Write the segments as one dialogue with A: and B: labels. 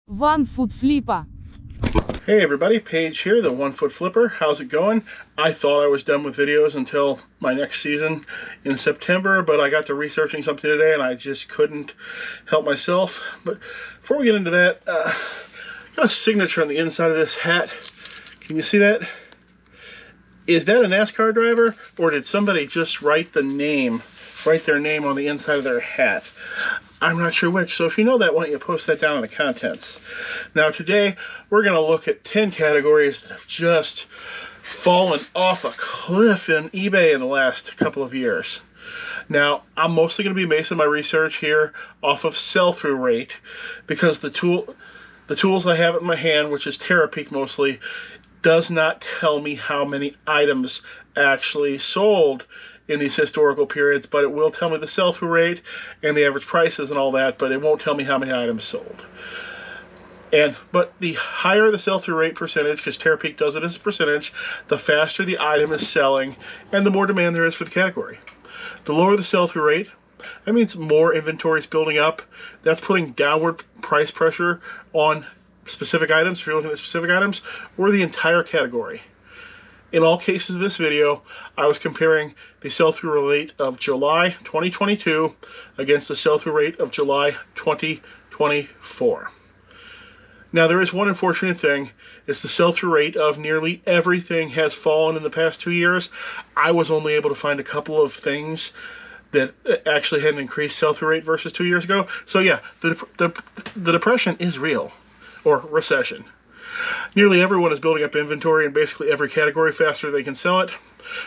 A: One-foot-flipper.
B: Hey everybody, Paige here, the One Foot Flipper. How's it going? I thought I was done with videos until my next season in September, but I got to researching something today and I just couldn't help myself. But before we get into that, got a signature on the inside of this hat. Can you see that? Is that a NASCAR driver, or did somebody just write their name on the inside of their hat? I'm not sure which, so if you know that, why don't you post that down in the comments. Now today, we're going to look at 10 categories that have just fallen off a cliff in eBay in the last couple of years. Now, I'm mostly going to be basing my research here off of sell-through rate, because the tools I have in my hand, which is Terapeak mostly, does not tell me how many items actually sold in these historical periods, but it will tell me the sell-through rate and the average prices and all that, but it won't tell me how many items sold. But the higher the sell-through rate percentage, because Terapeak does it as a percentage, the faster the item is selling and the more demand there is for the category. The lower the sell-through rate, that means more inventory is building up. That's putting downward price pressure on specific items, if you're looking at specific items, or the entire category. In all cases of this video, I was comparing the sell-through rate of July 2022 against the sell-through rate of July 2024. Now, there is one unfortunate thing, is the sell-through rate of nearly everything has fallen in the past 2 years. I was only able to find a couple of things that actually had an increased sell-through rate versus 2 years ago. So yeah, the depression is real, or recession. Nearly everyone is building up inventory in basically every category faster they can sell it.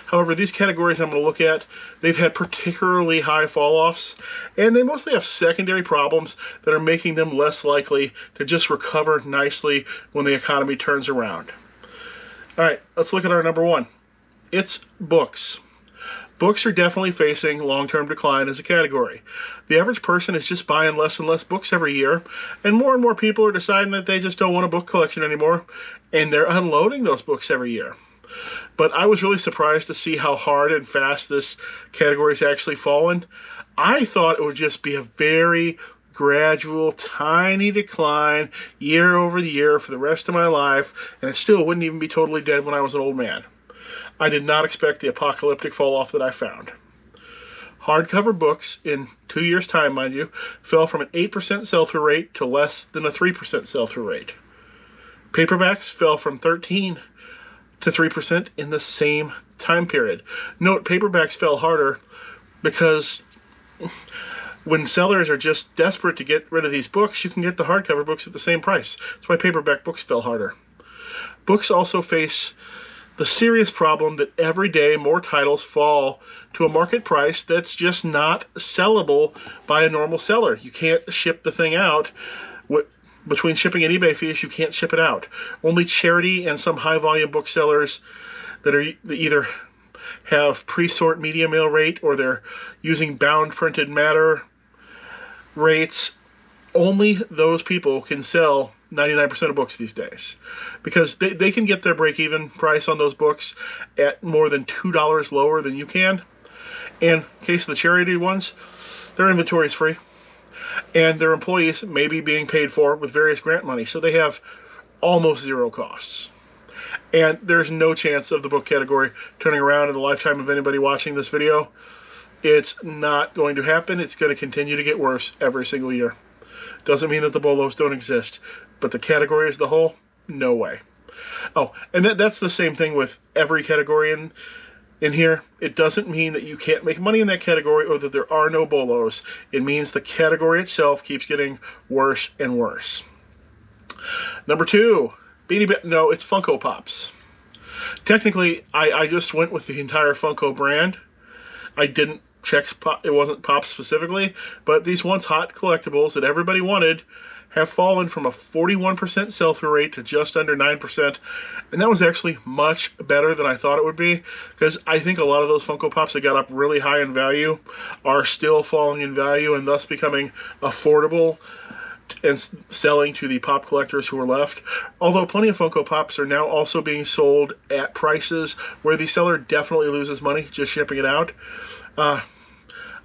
B: However, these categories I'm going to look at, they've had particularly high fall-offs, and they mostly have secondary problems that are making them less likely to just recover nicely when the economy turns around. Alright, let's look at our number one. It's books. Books are definitely facing long-term decline as a category. The average person is just buying less and less books every year, and more people are deciding that they just don't want a book collection anymore, and they're unloading those books every year. But I was really surprised to see how hard and fast this category's actually fallen. I thought it would just be a very gradual, tiny decline year over year for the rest of my life, and it still wouldn't even be totally dead when I was an old man. I did not expect the apocalyptic fall-off that I found. Hardcover books, in 2 years' time, mind you, fell from an 8% sell-through rate to less than a 3% sell-through rate. Paperbacks fell from 13 to 3% in the same time period. Note, paperbacks fell harder because when sellers are just desperate to get rid of these books, you can get the hardcover books at the same price. That's why paperback books fell harder. Books also face the serious problem that every day more titles fall to a market price that's just not sellable by a normal seller. You can't ship the thing out. Between shipping and eBay fees, you can't ship it out. Only charity and some high-volume booksellers that either have pre-sort media mail rate or they're using bound printed matter rates, only those people can sell 99% of books these days, because they can get their break-even price on those books at more than $2 lower than you can. And in case of the charity ones, their inventory is free, and their employees may be being paid for with various grant money, so they have almost zero costs. And there's no chance of the book category turning around in the lifetime of anybody watching this video. It's not going to happen. It's going to continue to get worse every single year. Doesn't mean that the bolos don't exist, but the category as the whole, no way. Oh, and that's the same thing with every category in here. It doesn't mean that you can't make money in that category or that there are no bolos. It means the category itself keeps getting worse and worse. Number two, no, it's Funko Pops. Technically, I just went with the entire Funko brand. I didn't check, it wasn't Pops specifically, but these once hot collectibles that everybody wanted have fallen from a 41% sell-through rate to just under 9%, and that was actually much better than I thought it would be, because I think a lot of those Funko Pops that got up really high in value are still falling in value and thus becoming affordable and selling to the pop collectors who are left. Although plenty of Funko Pops are now also being sold at prices where the seller definitely loses money just shipping it out.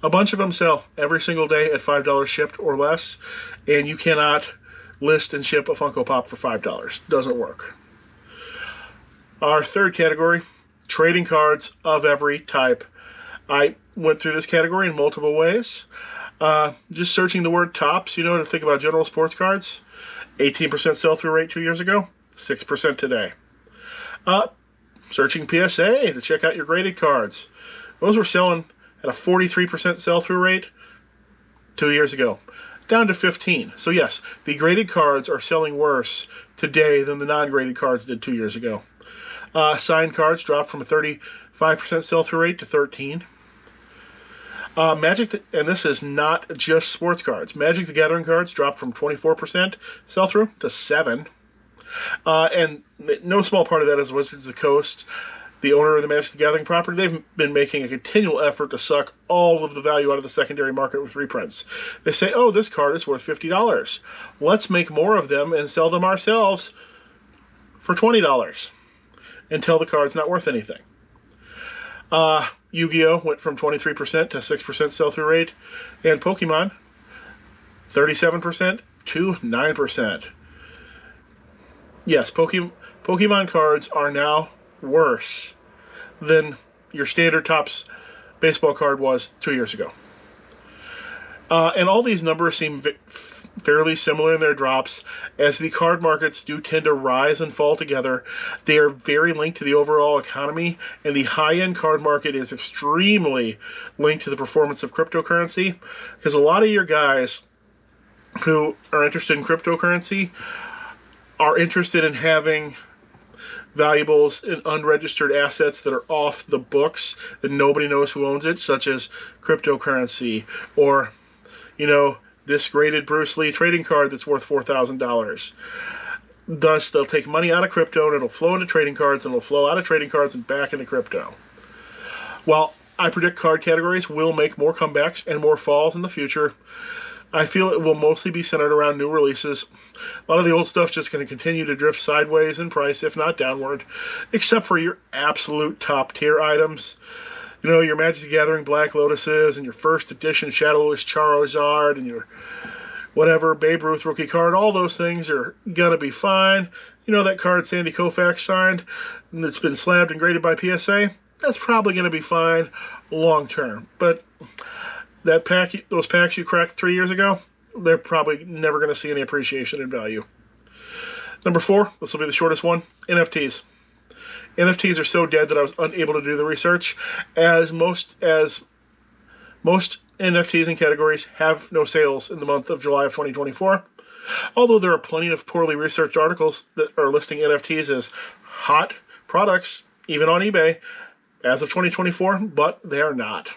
B: A bunch of them sell every single day at $5 shipped or less, and you cannot list and ship a Funko Pop for $5. Doesn't work. Our third category, trading cards of every type. I went through this category in multiple ways. Just searching the word tops, to think about general sports cards. 18% sell-through rate 2 years ago, 6% today. Searching PSA to check out your graded cards. Those were selling at a 43% sell-through rate 2 years ago, down to 15. So yes, the graded cards are selling worse today than the non-graded cards did 2 years ago. Signed cards dropped from a 35% sell-through rate to 13. Magic, and this is not just sports cards. Magic the Gathering cards dropped from 24% sell-through to 7%. And no small part of that is Wizards of the Coast, the owner of the Magic the Gathering property. They've been making a continual effort to suck all of the value out of the secondary market with reprints. They say, oh, this card is worth $50. Let's make more of them and sell them ourselves for $20 until the card's not worth anything. Yu-Gi-Oh! Went from 23% to 6% sell-through rate, and Pokemon, 37% to 9%. Yes, Pokemon cards are now worse than your standard Topps baseball card was 2 years ago. And all these numbers seem fairly similar in their drops, as the card markets do tend to rise and fall together. They are very linked to the overall economy, and the high-end card market is extremely linked to the performance of cryptocurrency, because a lot of your guys who are interested in cryptocurrency are interested in having valuables in unregistered assets that are off the books, that nobody knows who owns it, such as cryptocurrency, or, this graded Bruce Lee trading card that's worth $4,000. Thus, they'll take money out of crypto, and it'll flow into trading cards, and it'll flow out of trading cards and back into crypto. While I predict card categories will make more comebacks and more falls in the future, I feel it will mostly be centered around new releases. A lot of the old stuff's just going to continue to drift sideways in price, if not downward, except for your absolute top-tier items. Your Magic the Gathering Black Lotuses, and your first edition Shadowless Charizard, and your whatever Babe Ruth rookie card. All those things are going to be fine. That card Sandy Koufax signed, and that's been slabbed and graded by PSA, that's probably going to be fine long term. But those packs you cracked 3 years ago, they're probably never going to see any appreciation in value. Number 4, this will be the shortest one, NFTs. NFTs are so dead that I was unable to do the research, as most NFTs and categories have no sales in the month of July of 2024. Although there are plenty of poorly researched articles that are listing NFTs as hot products, even on eBay, as of 2024, but they are not.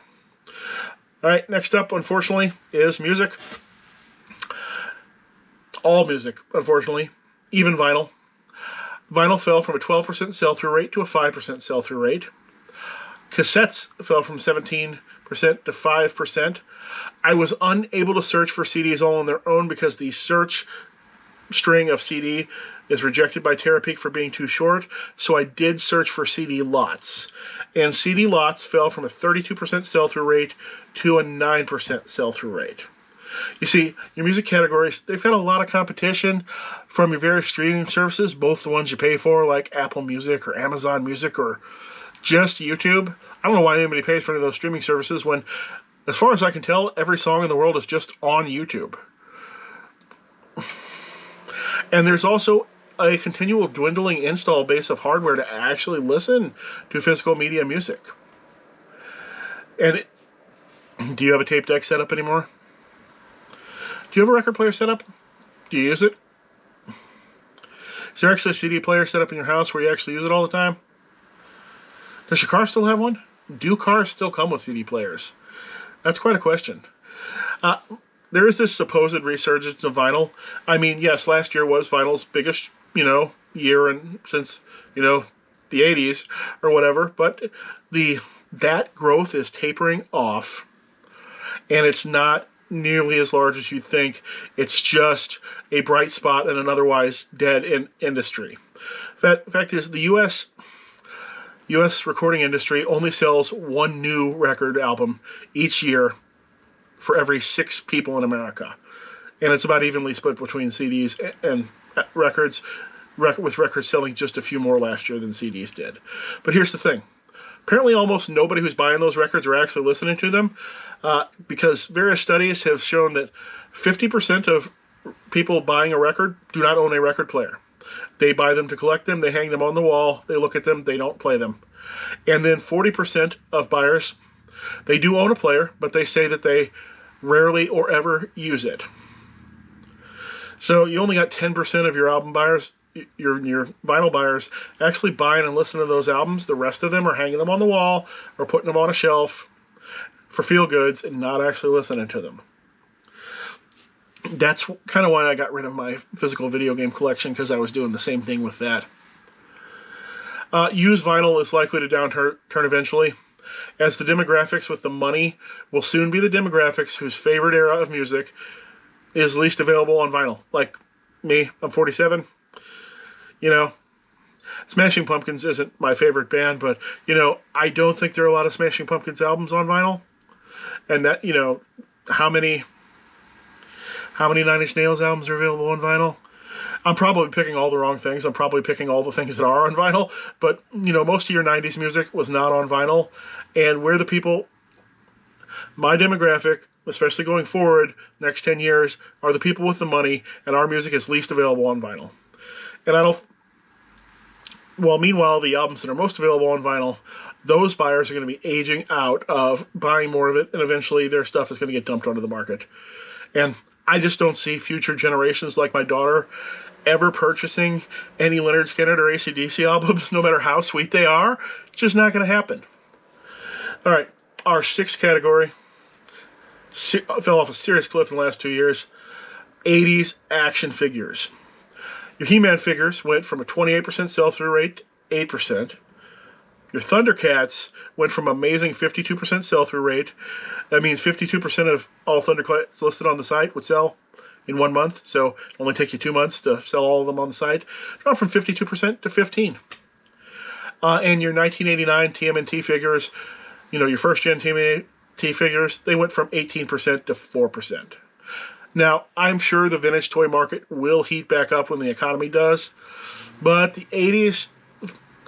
B: All right, next up, unfortunately, is music. All music, unfortunately, even vinyl. Vinyl fell from a 12% sell-through rate to a 5% sell-through rate. Cassettes fell from 17% to 5%. I was unable to search for CDs all on their own because the search string of CD is rejected by Terapeak for being too short, so I did search for CD lots. And CD lots fell from a 32% sell-through rate to a 9% sell-through rate. You see, your music categories, they've got a lot of competition from your various streaming services, both the ones you pay for, like Apple Music or Amazon Music or just YouTube. I don't know why anybody pays for any of those streaming services when, as far as I can tell, every song in the world is just on YouTube. And there's also a continual dwindling install base of hardware to actually listen to physical media music. And do you have a tape deck set up anymore? Do you have a record player set up? Do you use it? Is there actually a CD player set up in your house where you actually use it all the time? Does your car still have one? Do cars still come with CD players? That's quite a question. There is this supposed resurgence of vinyl. I mean, yes, last year was vinyl's biggest, year and since, the 80s or whatever, but that growth is tapering off, and it's not nearly as large as you'd think. It's just a bright spot in an otherwise dead industry. Fact is, the U.S. recording industry only sells one new record album each year for every 6 people in America. and it's about evenly split between CDs and records, with records selling just a few more last year than CDs did. But here's the thing. Apparently almost nobody who's buying those records are actually listening to them, because various studies have shown that 50% of people buying a record do not own a record player. They buy them to collect them, they hang them on the wall, they look at them, they don't play them. And then 40% of buyers, they do own a player, but they say that they rarely or ever use it. So you only got 10% of your album buyers, your vinyl buyers, actually buying and listening to those albums. The rest of them are hanging them on the wall or putting them on a shelf for feel goods and not actually listening to them. That's kind of why I got rid of my physical video game collection, because I was doing the same thing with that. Used vinyl is likely to downturn eventually, as the demographics with the money will soon be the demographics whose favorite era of music is least available on vinyl. Like me, I'm 47. You know, Smashing Pumpkins isn't my favorite band, but, you know, I don't think there are a lot of Smashing Pumpkins albums on vinyl. And that, you know, how many Nine Inch Nails albums are available on vinyl? I'm probably picking all the wrong things. I'm probably picking all the things that are on vinyl. But, you know, most of your 90s music was not on vinyl. And we're the people, my demographic, especially going forward, next 10 years, are the people with the money, and our music is least available on vinyl. And meanwhile, the albums that are most available on vinyl, those buyers are going to be aging out of buying more of it, and eventually their stuff is going to get dumped onto the market. And I just don't see future generations like my daughter ever purchasing any Lynyrd Skynyrd or AC/DC albums, no matter how sweet they are. It's just not going to happen. All right, our sixth category fell off a serious cliff in the last 2 years. 80s action figures. Your He-Man figures went from a 28% sell-through rate to 8%. Your Thundercats went from amazing 52% sell-through rate. That means 52% of all Thundercats listed on the site would sell in 1 month, so it only takes you 2 months to sell all of them on the site. Dropped from 52% to 15%. And your 1989 TMNT figures, you know, your first-gen TMNT figures, they went from 18% to 4%. Now, I'm sure the vintage toy market will heat back up when the economy does, but the 80s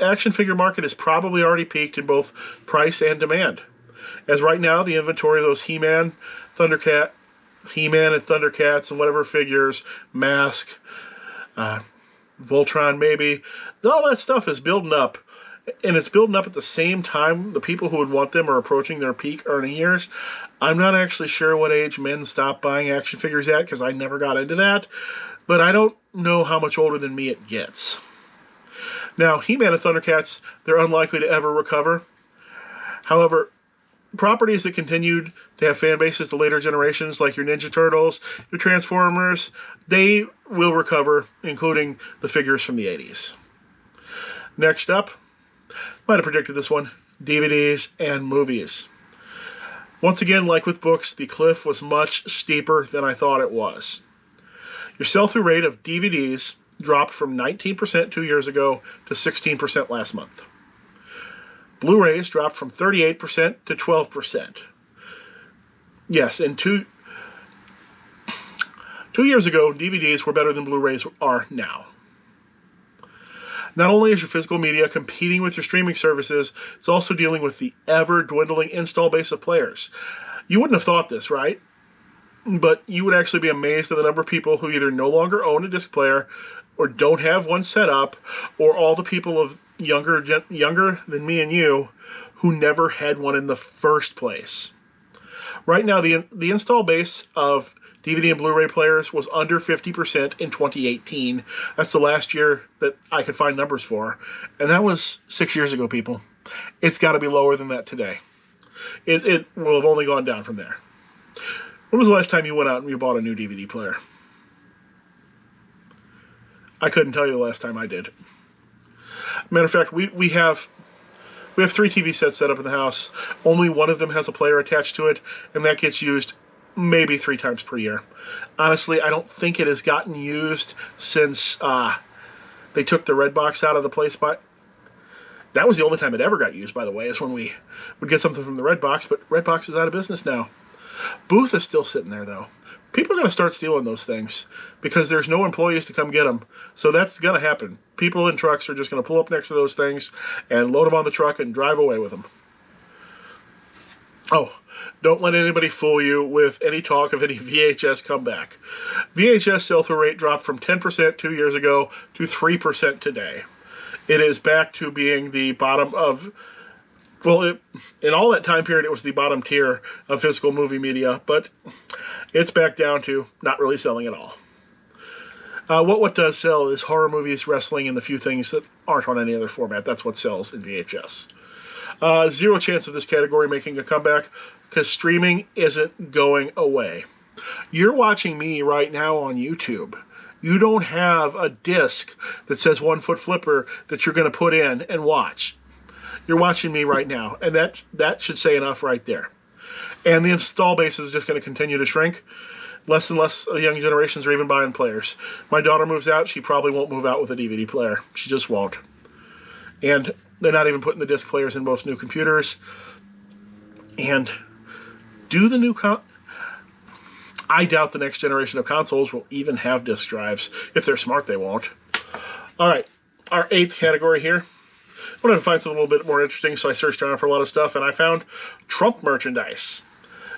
B: action figure market has probably already peaked in both price and demand. As right now, the inventory of those He-Man and Thundercats and whatever figures, Mask, Voltron maybe, all that stuff is building up. And it's building up at the same time the people who would want them are approaching their peak earning years. I'm not actually sure what age men stop buying action figures at, because I never got into that. But I don't know how much older than me it gets. Now, He-Man and Thundercats, they're unlikely to ever recover. However, properties that continued to have fan bases to later generations, like your Ninja Turtles, your Transformers, they will recover, including the figures from the 80s. Next up, might have predicted this one, DVDs and movies. Once again, like with books, the cliff was much steeper than I thought it was. Your sell-through rate of DVDs dropped from 19% 2 years ago to 16% last month. Blu-rays dropped from 38% to 12%. Yes, and two years ago, DVDs were better than Blu-rays are now. Not only is your physical media competing with your streaming services, it's also dealing with the ever-dwindling install base of players. You wouldn't have thought this, right? But you would actually be amazed at the number of people who either no longer own a disc player or don't have one set up, or all the people of younger than me and you who never had one in the first place. Right now, the install base of DVD and Blu-ray players was under 50% in 2018. That's the last year that I could find numbers for. And that was 6 years ago, people. It's got to be lower than that today. It will have only gone down from there. When was the last time you went out and you bought a new DVD player? I couldn't tell you the last time I did. Matter of fact, we have 3 TV sets set up in the house. Only one of them has a player attached to it, and that gets used maybe 3 times per year. Honestly, I don't think it has gotten used since they took the red box out of the play spot. That was the only time it ever got used, by the way, is when we would get something from the red box, but red box is out of business now. Booth is still sitting there, though. people are going to start stealing those things because there's no employees to come get them. So that's going to happen. People in trucks are just going to pull up next to those things and load them on the truck and drive away with them. Oh, don't let anybody fool you with any talk of any VHS comeback. VHS sell-through rate dropped from 10% 2 years ago to 3% today. It is back to being the bottom of, well, in all that time period, it was the bottom tier of physical movie media, but it's back down to not really selling at all. What does sell is horror movies, wrestling, and the few things that aren't on any other format. That's what sells in VHS. Zero chance of this category making a comeback because streaming isn't going away. You're watching me right now on YouTube. You don't have a disc that says 1 Foot Flipper that you're going to put in and watch. You're watching me right now, and that should say enough right there. And the install base is just going to continue to shrink. Less and less young generations are even buying players. My daughter moves out, she probably won't move out with a DVD player. She just won't. And they're not even putting the disc players in most new computers. And do the new I doubt the next generation of consoles will even have disc drives. If they're smart, they won't. All right, our 8th category here. I wanted to find something a little bit more interesting, so I searched around for a lot of stuff, and I found Trump merchandise.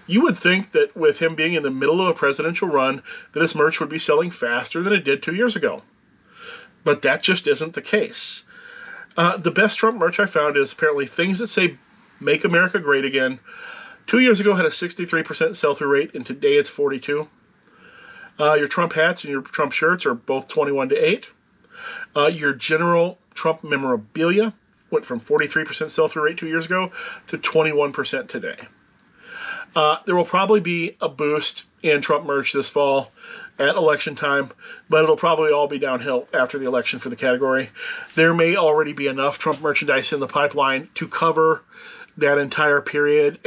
B: You would think that with him being in the middle of a presidential run, that his merch would be selling faster than it did 2 years ago. But that just isn't the case. The best Trump merch I found is apparently things that say, "Make America Great Again." 2 years ago had a 63% sell-through rate, and today it's 42%. Your Trump hats and your Trump shirts are both 21 to 8. Your general Trump memorabilia went from 43% sell-through rate 2 years ago to 21% today. There will probably be a boost in Trump merch this fall at election time, but it'll probably all be downhill after the election for the category. There may already be enough Trump merchandise in the pipeline to cover that entire period.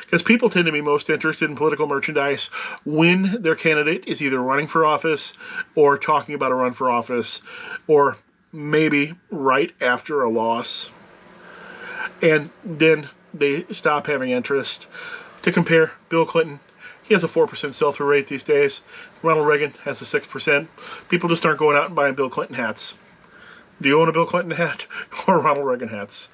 B: Because people tend to be most interested in political merchandise when their candidate is either running for office or talking about a run for office, or maybe right after a loss. And then they stop having interest. To compare, Bill Clinton, he has a 4% sell-through rate these days. Ronald Reagan has a 6%. People just aren't going out and buying Bill Clinton hats. Do you own a Bill Clinton hat or Ronald Reagan hats?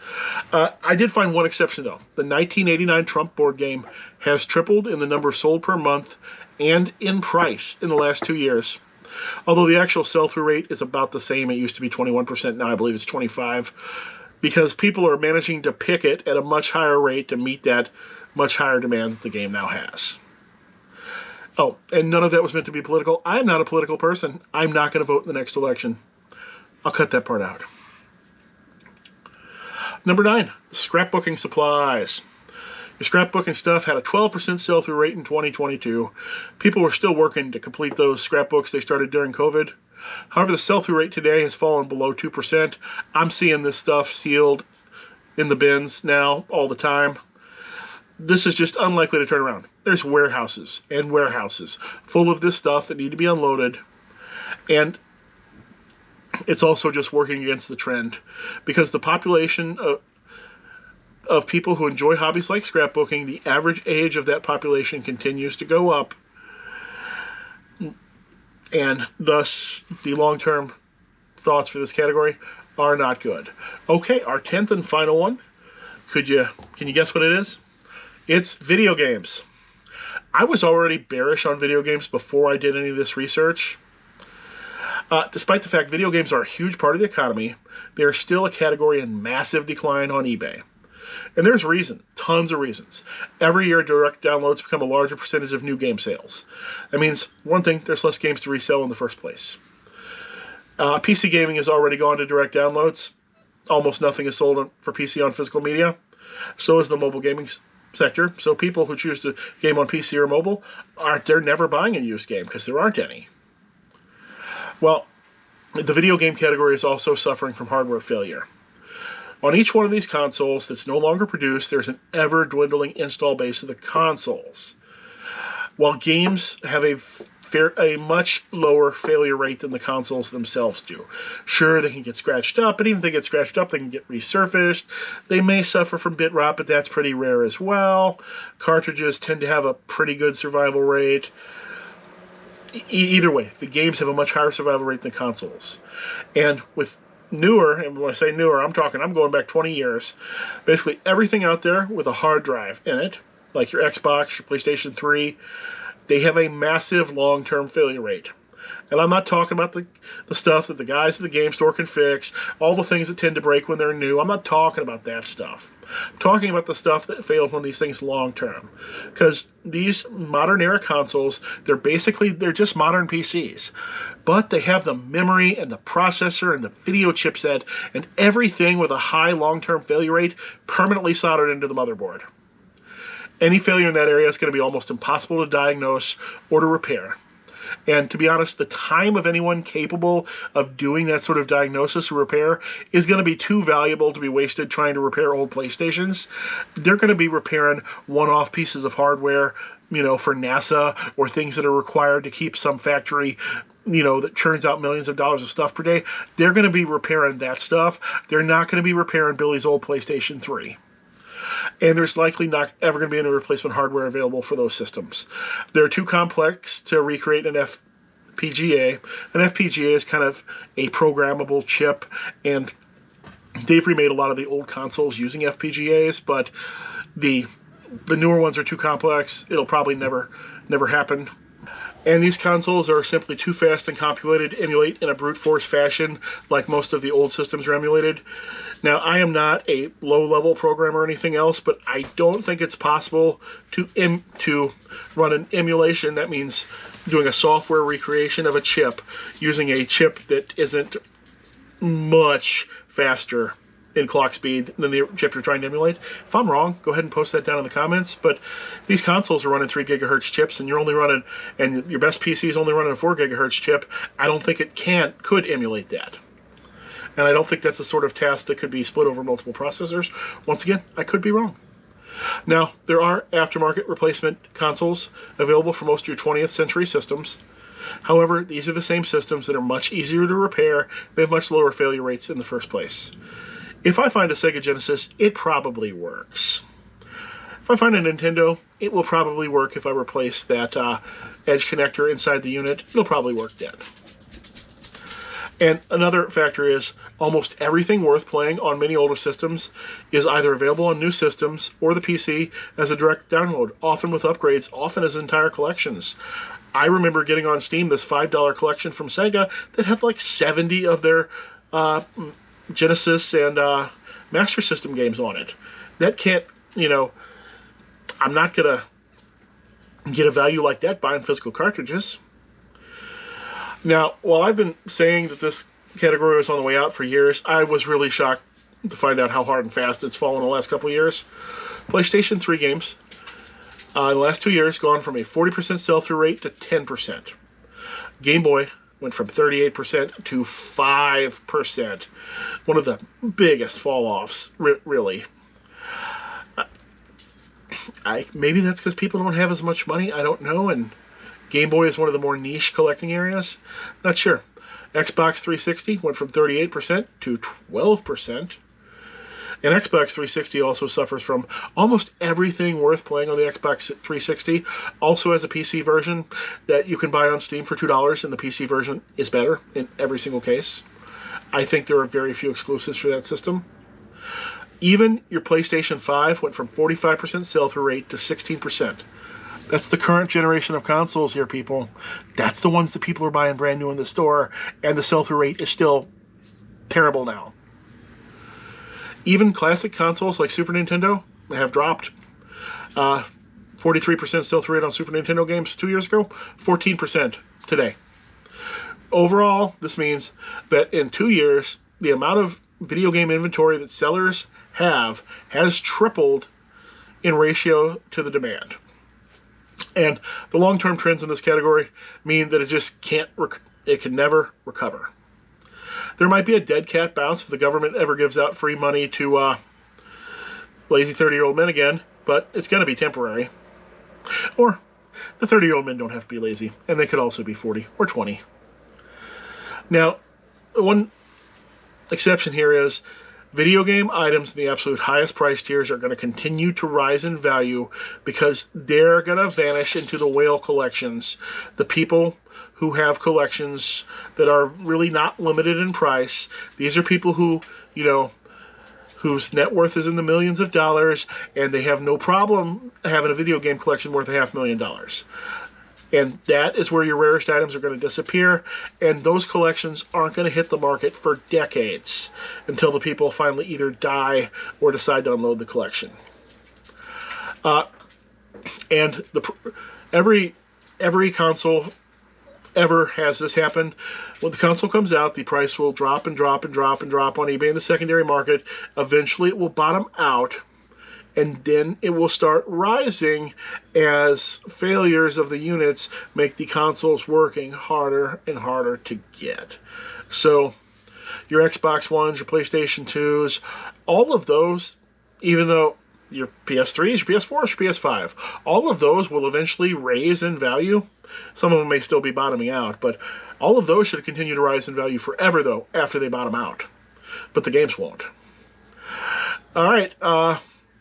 B: I did find one exception, though. The 1989 Trump board game has tripled in the number sold per month and in price in the last 2 years. Although the actual sell-through rate is about the same. It used to be 21%. Now I believe it's 25%. Because people are managing to pick it at a much higher rate to meet that much higher demand that the game now has. Oh, and none of that was meant to be political. I'm not a political person. I'm not going to vote in the next election. I'll cut that part out. Number 9, scrapbooking supplies. Your scrapbooking stuff had a 12% sell-through rate in 2022. People were still working to complete those scrapbooks they started during COVID. However, the sell-through rate today has fallen below 2%. I'm seeing this stuff sealed in the bins now all the time. This is just unlikely to turn around. There's warehouses and warehouses full of this stuff that need to be unloaded. And it's also just working against the trend because the population of people who enjoy hobbies like scrapbooking, the average age of that population continues to go up. And thus, the long-term thoughts for this category are not good. Okay, our 10th and final one. Can you guess what it is? It's video games. I was already bearish on video games before I did any of this research. Despite the fact video games are a huge part of the economy, they are still a category in massive decline on eBay. And there's reason, tons of reasons. Every year, direct downloads become a larger percentage of new game sales. That means, one thing, there's less games to resell in the first place. PC gaming has already gone to direct downloads. Almost nothing is sold for PC on physical media. So is the mobile gaming sector. So people who choose to game on PC or mobile, they're never buying a used game because there aren't any. Well, the video game category is also suffering from hardware failure. On each one of these consoles that's no longer produced, there's an ever-dwindling install base of the consoles. While games have a a much lower failure rate than the consoles themselves do. Sure, they can get scratched up, but even if they get scratched up, they can get resurfaced. They may suffer from bit rot, but that's pretty rare as well. Cartridges tend to have a pretty good survival rate. Either way, the games have a much higher survival rate than consoles. And with newer, and when I say newer, I'm going back 20 years. Basically everything out there with a hard drive in it, like your Xbox, your PlayStation 3, they have a massive long-term failure rate. And I'm not talking about the stuff that the guys at the game store can fix, all the things that tend to break when they're new. I'm not talking about that stuff. I'm talking about the stuff that fails on these things long-term. Because these modern-era consoles, they're just modern PCs. But they have the memory and the processor and the video chipset and everything with a high long-term failure rate permanently soldered into the motherboard. Any failure in that area is going to be almost impossible to diagnose or to repair. And to be honest, the time of anyone capable of doing that sort of diagnosis or repair is going to be too valuable to be wasted trying to repair old PlayStations. They're going to be repairing one-off pieces of hardware, for NASA or things that are required to keep some factory, that churns out millions of dollars of stuff per day. They're going to be repairing that stuff. They're not going to be repairing Billy's old PlayStation 3. And there's likely not ever going to be any replacement hardware available for those systems. They're too complex to recreate an FPGA. An FPGA is kind of a programmable chip, and they've remade a lot of the old consoles using FPGAs, but the newer ones are too complex. It'll probably never happen. And these consoles are simply too fast and complicated to emulate in a brute force fashion like most of the old systems are emulated. Now, I am not a low-level programmer or anything else, but I don't think it's possible to run an emulation. That means doing a software recreation of a chip using a chip that isn't much faster in clock speed than the chip you're trying to emulate. If I'm wrong, go ahead and post that down in the comments. But these consoles are running 3 gigahertz chips, and and your best PC is only running a 4 gigahertz chip. I don't think it could emulate that. And I don't think that's a sort of task that could be split over multiple processors. Once again, I could be wrong. Now, there are aftermarket replacement consoles available for most of your 20th century systems. However, these are the same systems that are much easier to repair. They have much lower failure rates in the first place. If I find a Sega Genesis, it probably works. If I find a Nintendo, it will probably work if I replace that edge connector inside the unit. It'll probably work then. And another factor is almost everything worth playing on many older systems is either available on new systems or the PC as a direct download, often with upgrades, often as entire collections. I remember getting on Steam this $5 collection from Sega that had like 70 of their Genesis and Master System games on it. That can't, I'm not going to get a value like that buying physical cartridges. Now, while I've been saying that this category was on the way out for years, I was really shocked to find out how hard and fast it's fallen the last couple of years. PlayStation 3 games, in the last 2 years, gone from a 40% sell-through rate to 10%. Game Boy went from 38% to 5%. One of the biggest fall-offs, really. Maybe that's because people don't have as much money, I don't know, and Game Boy is one of the more niche collecting areas. Not sure. Xbox 360 went from 38% to 12%. And Xbox 360 also suffers from almost everything worth playing on the Xbox 360. Also has a PC version that you can buy on Steam for $2, and the PC version is better in every single case. I think there are very few exclusives for that system. Even your PlayStation 5 went from 45% sell-through rate to 16%. That's the current generation of consoles here, people. That's the ones that people are buying brand new in the store, and the sell-through rate is still terrible now. Even classic consoles like Super Nintendo have dropped. 43% sell-through rate on Super Nintendo games 2 years ago, 14% today. Overall, this means that in 2 years, the amount of video game inventory that sellers have has tripled in ratio to the demand. And the long-term trends in this category mean that it just it can never recover. There might be a dead cat bounce if the government ever gives out free money to lazy 30-year-old men again, but it's going to be temporary. Or the 30-year-old men don't have to be lazy, and they could also be 40 or 20. Now, one exception here is video game items in the absolute highest price tiers are going to continue to rise in value because they're going to vanish into the whale collections. The people who have collections that are really not limited in price, these are people who, you know, whose net worth is in the millions of dollars, and they have no problem having a video game collection worth $500,000. And that is where your rarest items are going to disappear, and those collections aren't going to hit the market for decades until the people finally either die or decide to unload the collection. And every console ever has this happen. When the console comes out, the price will drop and drop and drop and drop on eBay in the secondary market. Eventually, it will bottom out, and then it will start rising as failures of the units make the consoles working harder and harder to get. So your Xbox Ones, your PlayStation 2s, all of those, even though your PS3s, your PS4s, your PS5, all of those will eventually raise in value. Some of them may still be bottoming out, but all of those should continue to rise in value forever, though, after they bottom out. But the games won't. All right,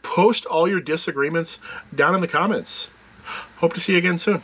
B: post all your disagreements down in the comments. Hope to see you again soon.